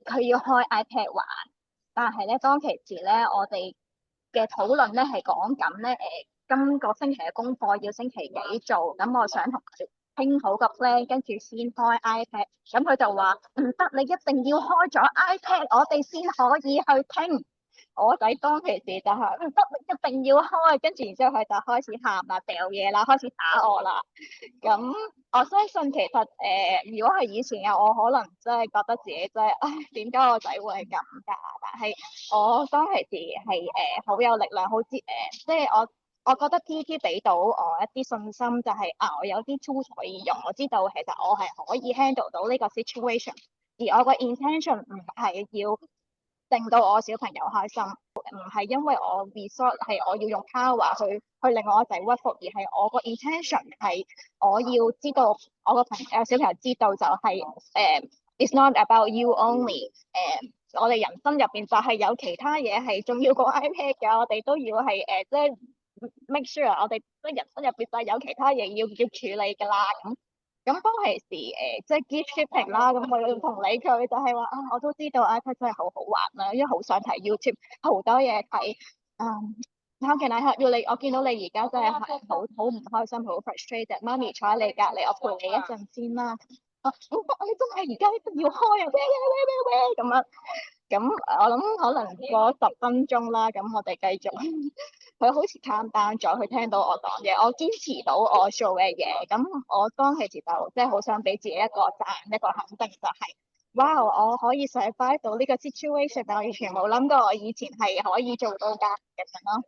佢要開 iPad 玩，但係咧當其時咧，我哋嘅討論咧係講緊咧今個星期嘅功課要星期幾做，咁我想同佢傾好個 plan，跟住先開 iPad。咁佢就話唔得，你一定要開咗 iPad，我哋先可以去傾。我仔當其時就係唔得，你一定要開，跟住然之後佢就開始喊啦、掉嘢啦、開始打我啦。咁我相信其實如果係以前嘅我，可能真係覺得自己真係，唉，點解我仔會係咁㗎？但係我當其時係好有力量，即係我覺得 TT 俾到我一啲信心，就係我有啲 tool 可以用，我知道其實我係可以 handle 到呢個 situation，而我個 intention 唔係要令到我小朋友開心，唔係因為我 resort 係我要用 power 去令我仔屈服，而係我個 intention 係我要知道我個小朋友知道就係it's not about you only，我哋人生入邊就係有其他嘢係重要過 iPad 嘅，我哋都要係即係 make sure 我哋即係人生入邊就係有其他嘢要處理㗎啦。咁當其時即係 gift shipping 啦，咁我要同你佢就係話我都知道 iPad 真係好好玩啦，因為好想睇 YouTube，好多嘢睇。How can I help you？我見到你而家真係好唔開心，好 frustrated。媽咪坐喺你隔離，我陪你一陣先啦。你真係而家一定要開啊！咩咁樣。咁我諗可能過10分鐘啦，咁我哋繼續。佢好似 calm down 咗，佢聽到我講嘢，我堅持到我做嘅嘢。咁我當其時就即係好想俾自己一個讚，一個肯定，就係哇！我可以 survive 到呢個 situation，但我完全冇諗過我以前係可以做到㗎咁樣咯。